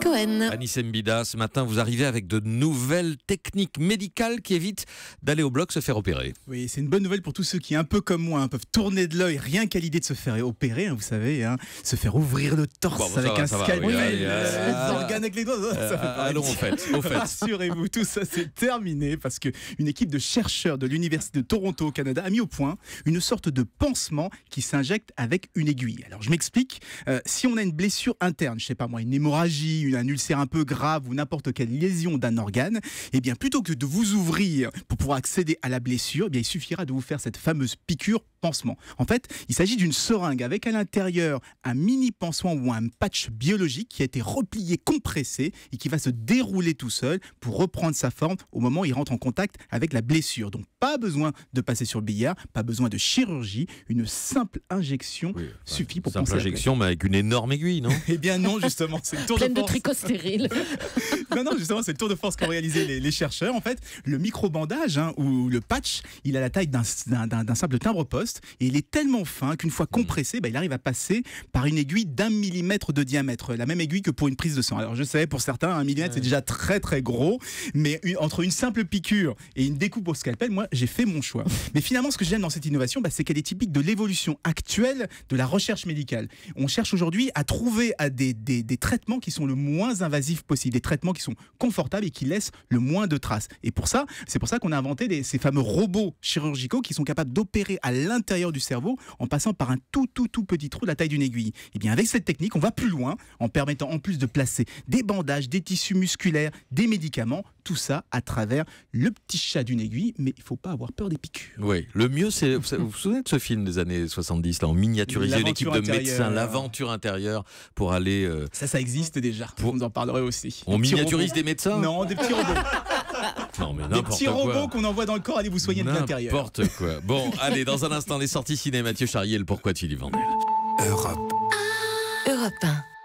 Cohen. Anissé Mbida, ce matin, vous arrivez avec de nouvelles techniques médicales qui évitent d'aller au bloc se faire opérer. Oui, c'est une bonne nouvelle pour tous ceux qui, un peu comme moi, peuvent tourner de l'œil rien qu'à l'idée de se faire opérer, vous savez, se faire ouvrir le torse avec un scalpel, les organes avec les doigts. Allons, au fait. Rassurez-vous, tout ça c'est terminé parce qu'une équipe de chercheurs de l'Université de Toronto au Canada a mis au point une sorte de pansement qui s'injecte avec une aiguille. Alors je m'explique, si on a une blessure interne, je sais pas moi, une hémorragie, un ulcère un peu grave ou n'importe quelle lésion d'un organe, eh bien plutôt que de vous ouvrir pour pouvoir accéder à la blessure, eh bien il suffira de vous faire cette fameuse piqûre pansement. En fait, il s'agit d'une seringue avec à l'intérieur un mini pansement ou un patch biologique qui a été replié, compressé et qui va se dérouler tout seul pour reprendre sa forme au moment où il rentre en contact avec la blessure. Donc pas besoin de passer sur le billard, pas besoin de chirurgie, une simple injection suffit pour simple injection, mais avec une énorme aiguille, non? Eh bien non, justement, c'est le tour de force. Pleine de tricot stérile. Non, justement, c'est le tour de force qu'ont réalisé les chercheurs. En fait, le microbandage ou le patch, il a la taille d'un simple timbre-poste et il est tellement fin qu'une fois compressé, il arrive à passer par une aiguille d'1 millimètre de diamètre, la même aiguille que pour une prise de sang. Alors je sais, pour certains, 1 millimètre c'est déjà très très gros, mais entre une simple piqûre et une découpe au scalpel, moi j'ai fait mon choix. Mais finalement, ce que j'aime dans cette innovation, c'est qu'elle est typique de l'évolution actuelle de la recherche médicale. On cherche aujourd'hui à trouver des traitements qui sont le moins invasifs possible, des traitements qui sont confortables et qui laissent le moins de traces. Et c'est pour ça qu'on a inventé ces fameux robots chirurgicaux qui sont capables d'opérer à l'intérieur du cerveau en passant par un tout petit trou de la taille d'une aiguille. Et bien avec cette technique, on va plus loin en permettant en plus de placer des bandages, des tissus musculaires, des médicaments, tout ça à travers le petit chat d'une aiguille, mais il ne faut pas avoir peur des piqûres. Oui, le mieux c'est, vous vous souvenez de ce film des années 70, là, on miniaturisait une équipe de médecins, l'aventure intérieure pour aller... Ça existe déjà, on vous en parlerait aussi. On miniaturise des médecins? Non, des petits robots. Non, mais des petits robots qu'on envoie dans le corps, allez vous soigner de l'intérieur. N'importe quoi. Bon, allez, dans un instant, les sorties ciné, Mathieu Charrier, le pourquoi tu dis Vendel. Europe 1.